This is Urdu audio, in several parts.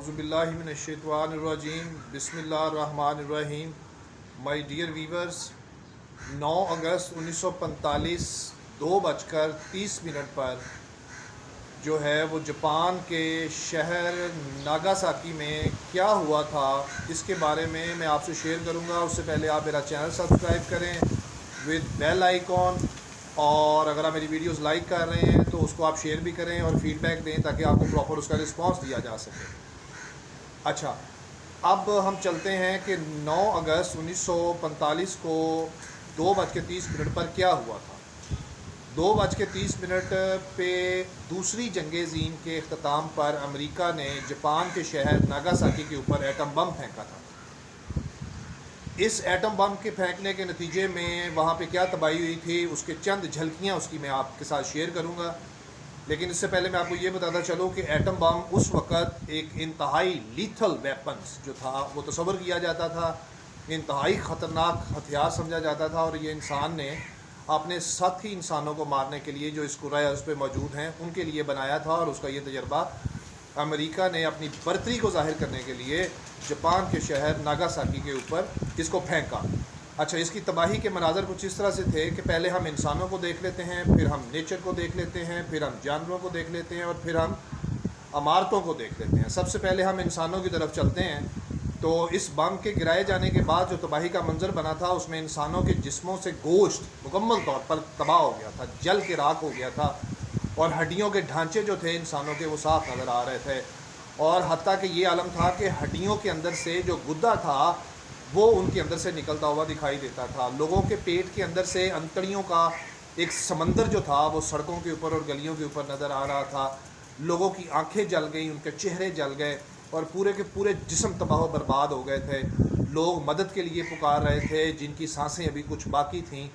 اعوذ باللہ من الشیطان الرجیم بسم اللہ الرحمن الرحیم. مائی ڈیئر ویورز، 9 اگست 1945 2:30 پر جو ہے وہ جاپان کے شہر ناگاساکی میں کیا ہوا تھا اس کے بارے میں آپ سے شیئر کروں گا. اس سے پہلے آپ میرا چینل سبسکرائب کریں ود بیل آئیکن، اور اگر آپ میری ویڈیوز لائک کر رہے ہیں تو اس کو آپ شیئر بھی کریں اور فیڈ بیک دیں تاکہ آپ کو پراپر اس کا رسپانس دیا جا سکے. اچھا، اب ہم چلتے ہیں کہ 9 اگست 1945 کو 2:30 پر کیا ہوا تھا. 2:30 پہ دوسری جنگ عظیم کے اختتام پر امریکہ نے جاپان کے شہر ناگاساکی کے اوپر ایٹم بم پھینکا تھا. اس ایٹم بم کے پھینکنے کے نتیجے میں وہاں پہ کیا تباہی ہوئی تھی اس کے چند جھلکیاں اس کی میں آپ کے ساتھ شیئر کروں گا. لیکن اس سے پہلے میں آپ کو یہ بتاتا چلوں کہ ایٹم بم اس وقت ایک انتہائی لیتھل ویپنز جو تھا وہ تصور کیا جاتا تھا، انتہائی خطرناک ہتھیار سمجھا جاتا تھا، اور یہ انسان نے اپنے ساتھی انسانوں کو مارنے کے لیے جو اس کرۂ ارض پہ موجود ہیں ان کے لیے بنایا تھا. اور اس کا یہ تجربہ امریکہ نے اپنی برتری کو ظاہر کرنے کے لیے جاپان کے شہر ناگاساکی کے اوپر اس کو پھینکا. اچھا، اس کی تباہی کے مناظر کچھ اس طرح سے تھے کہ پہلے ہم انسانوں کو دیکھ لیتے ہیں، پھر ہم نیچر کو دیکھ لیتے ہیں، پھر ہم جانوروں کو دیکھ لیتے ہیں، اور پھر ہم عمارتوں کو دیکھ لیتے ہیں. سب سے پہلے ہم انسانوں کی طرف چلتے ہیں. تو اس بم کے گرائے جانے کے بعد جو تباہی کا منظر بنا تھا اس میں انسانوں کے جسموں سے گوشت مکمل طور پر تباہ ہو گیا تھا، جل کے راکھ ہو گیا تھا، اور ہڈیوں کے ڈھانچے جو تھے انسانوں کے وہ صاف نظر آ رہے تھے. اور حتیٰ کہ یہ عالم تھا کہ ہڈیوں کے اندر سے جو گدا تھا وہ ان کے اندر سے نکلتا ہوا دکھائی دیتا تھا. لوگوں کے پیٹ کے اندر سے انتڑیوں کا ایک سمندر جو تھا وہ سڑکوں کے اوپر اور گلیوں کے اوپر نظر آ رہا تھا. لوگوں کی آنکھیں جل گئیں، ان کے چہرے جل گئے، اور پورے کے پورے جسم تباہ و برباد ہو گئے تھے. لوگ مدد کے لیے پکار رہے تھے، جن کی سانسیں ابھی کچھ باقی تھیں،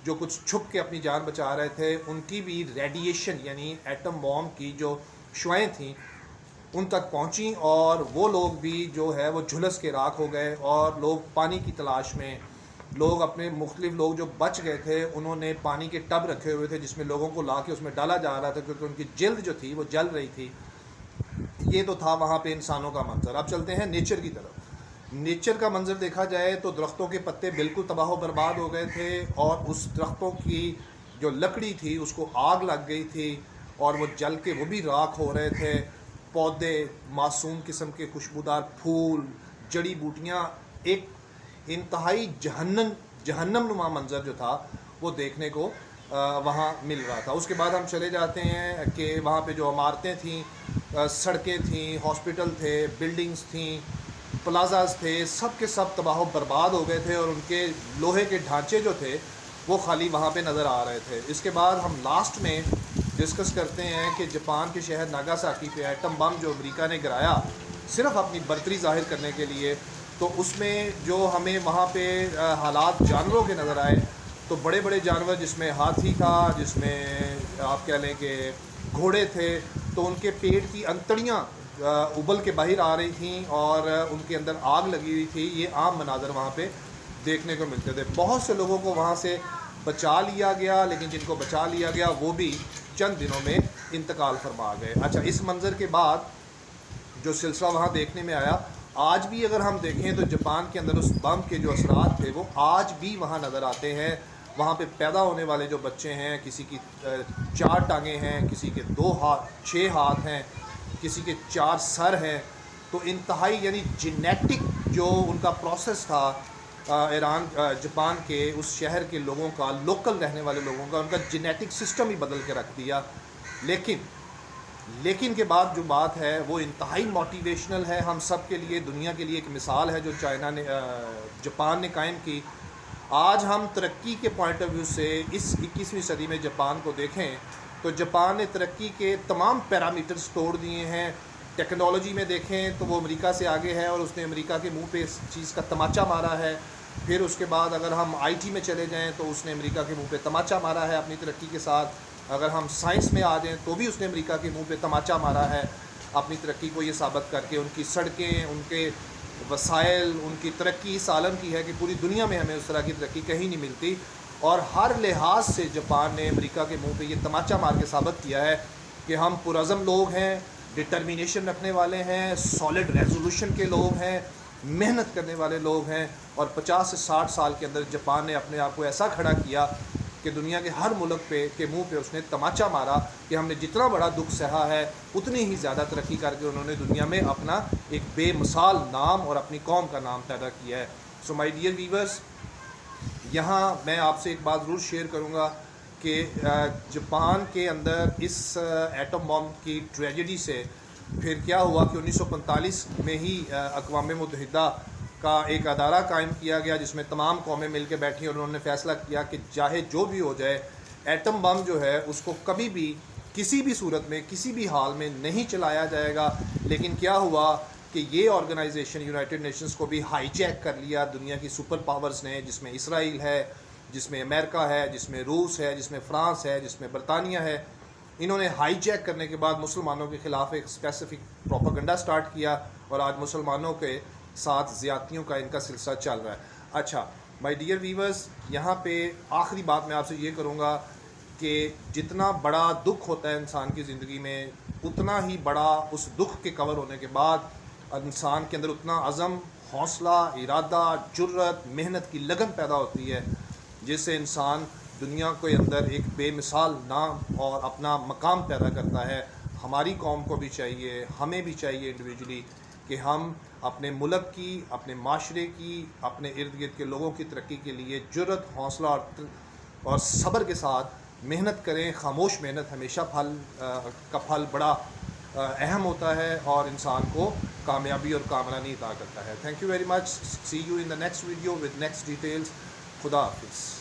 جو کچھ چھپ کے اپنی جان بچا رہے تھے، ان کی بھی ریڈیشن یعنی ایٹم بام کی جو شعاعیں تھیں ان تک پہنچیں، اور وہ لوگ بھی جو ہے وہ جھلس کے راکھ ہو گئے. اور لوگ پانی کی تلاش میں، لوگ اپنے مختلف لوگ جو بچ گئے تھے انہوں نے پانی کے ٹب رکھے ہوئے تھے جس میں لوگوں کو لا کے اس میں ڈالا جا رہا تھا کیونکہ ان کی جلد جو تھی وہ جل رہی تھی. یہ تو تھا وہاں پہ انسانوں کا منظر. اب چلتے ہیں نیچر کی طرف. نیچر کا منظر دیکھا جائے تو درختوں کے پتے بالکل تباہ و برباد ہو گئے تھے، اور اس درختوں کی جو لکڑی تھی اس کو آگ لگ گئی تھی اور وہ جل کے وہ بھی راکھ ہو رہے تھے. پودے، معصوم قسم کے خوشبودار پھول، جڑی بوٹیاں، ایک انتہائی جہنم نما منظر جو تھا وہ دیکھنے کو وہاں مل رہا تھا. اس کے بعد ہم چلے جاتے ہیں کہ وہاں پہ جو عمارتیں تھیں، سڑکیں تھیں، ہاسپٹل تھے، بلڈنگز تھیں، پلازاز تھے، سب کے سب تباہ و برباد ہو گئے تھے، اور ان کے لوہے کے ڈھانچے جو تھے وہ خالی وہاں پہ نظر آ رہے تھے. اس کے بعد ہم لاسٹ میں ڈسکس کرتے ہیں کہ جاپان کے شہر ناگاساکی پہ ایٹم بم جو امریکہ نے گرایا صرف اپنی برتری ظاہر کرنے کے لیے، تو اس میں جو ہمیں وہاں پہ حالات جانوروں کے نظر آئے تو بڑے بڑے جانور جس میں ہاتھی تھا، جس میں آپ کہہ لیں کہ گھوڑے تھے، تو ان کے پیٹ کی انتڑیاں ابل کے باہر آ رہی تھیں اور ان کے اندر آگ لگی ہوئی تھی. یہ عام مناظر وہاں پہ دیکھنے کو ملتے تھے. بہت سے لوگوں کو وہاں سے بچا لیا گیا، لیکن جن کو بچا لیا گیا وہ بھی چند دنوں میں انتقال فرما گئے. اچھا، اس منظر کے بعد جو سلسلہ وہاں دیکھنے میں آیا، آج بھی اگر ہم دیکھیں تو جاپان کے اندر اس بم کے جو اثرات تھے وہ آج بھی وہاں نظر آتے ہیں. وہاں پہ پیدا ہونے والے جو بچے ہیں، کسی کی 4 ٹانگیں ہیں، کسی کے 2 ہاتھ 6 ہاتھ ہیں، کسی کے 4 سر ہیں. تو انتہائی یعنی جینیٹک جو ان کا پروسیس تھا جاپان کے اس شہر کے لوگوں کا، لوکل رہنے والے لوگوں کا، ان کا جینیٹک سسٹم ہی بدل کے رکھ دیا. لیکن کے بعد جو بات ہے وہ انتہائی موٹیویشنل ہے ہم سب کے لیے، دنیا کے لیے ایک مثال ہے جو جاپان نے قائم کی. آج ہم ترقی کے پوائنٹ آف ویو سے اس 21ویں صدی میں جاپان کو دیکھیں تو جاپان نے ترقی کے تمام پیرامیٹرز توڑ دیے ہیں. ٹیکنالوجی میں دیکھیں تو وہ امریکہ سے آگے ہے، اور اس نے امریکہ کے منہ پہ اس چیز کا تماچا مارا ہے. پھر اس کے بعد اگر ہم آئی ٹی میں چلے جائیں تو اس نے امریکہ کے منہ پہ تماچا مارا ہے اپنی ترقی کے ساتھ. اگر ہم سائنس میں آ جائیں تو بھی اس نے امریکہ کے منہ پہ تماچا مارا ہے اپنی ترقی کو یہ ثابت کر کے. ان کی سڑکیں، ان کے وسائل، ان کی ترقی اس عالم کی ہے کہ پوری دنیا میں ہمیں اس طرح کی ترقی کہیں نہیں ملتی. اور ہر لحاظ سے جاپان نے امریکہ کے منہ پہ یہ تماچا مار کے ثابت کیا ہے کہ ہم پرعزم لوگ ہیں، ڈٹرمینیشن رکھنے والے ہیں، سالڈ ریزولوشن کے لوگ ہیں، محنت کرنے والے لوگ ہیں، اور 50 سے 60 سال کے اندر جاپان نے اپنے آپ کو ایسا کھڑا کیا کہ دنیا کے ہر ملک کے منہ پہ اس نے تماچا مارا کہ ہم نے جتنا بڑا دکھ سہا ہے اتنی ہی زیادہ ترقی کر کے انہوں نے دنیا میں اپنا ایک بے مثال نام اور اپنی قوم کا نام پیدا کیا ہے. سو مائی ڈیئر ویورز، یہاں میں آپ سے ایک بات ضرور شیئر کروں گا کہ جاپان کے اندر اس ایٹم بم کی ٹریجڈی سے پھر کیا ہوا کہ 1945 میں ہی اقوام متحدہ کا ایک ادارہ قائم کیا گیا جس میں تمام قومیں مل کے بیٹھی اور انہوں نے فیصلہ کیا کہ چاہے جو بھی ہو جائے ایٹم بم جو ہے اس کو کبھی بھی کسی بھی صورت میں کسی بھی حال میں نہیں چلایا جائے گا. لیکن کیا ہوا کہ یہ آرگنائزیشن یونائٹڈ نیشنز کو بھی ہائی جیک کر لیا دنیا کی سپر پاورز نے، جس میں اسرائیل ہے، جس میں امریکہ ہے، جس میں روس ہے، جس میں فرانس ہے، جس میں برطانیہ ہے. انہوں نے ہائی جیک کرنے کے بعد مسلمانوں کے خلاف ایک اسپیسیفک پروپیگنڈا سٹارٹ کیا اور آج مسلمانوں کے ساتھ زیادتیوں کا ان کا سلسلہ چل رہا ہے. اچھا مائی ڈیئر ویورز، یہاں پہ آخری بات میں آپ سے یہ کروں گا کہ جتنا بڑا دکھ ہوتا ہے انسان کی زندگی میں اتنا ہی بڑا اس دکھ کے کور ہونے کے بعد انسان کے اندر اتنا عزم، حوصلہ، ارادہ، جرت، محنت کی لگن پیدا ہوتی ہے جس سے انسان دنیا کے اندر ایک بے مثال نام اور اپنا مقام پیدا کرتا ہے. ہماری قوم کو بھی چاہیے، ہمیں بھی چاہیے انڈیویجولی کہ ہم اپنے ملک کی، اپنے معاشرے کی، اپنے ارد گرد کے لوگوں کی ترقی کے لیے جرت، حوصلہ اور صبر کے ساتھ محنت کریں. خاموش محنت ہمیشہ کا پھل بڑا اہم ہوتا ہے اور انسان کو کامیابی اور کامرانی عطا کرتا ہے. Thank you very much. See you in the next video with next details. خدا حافظ.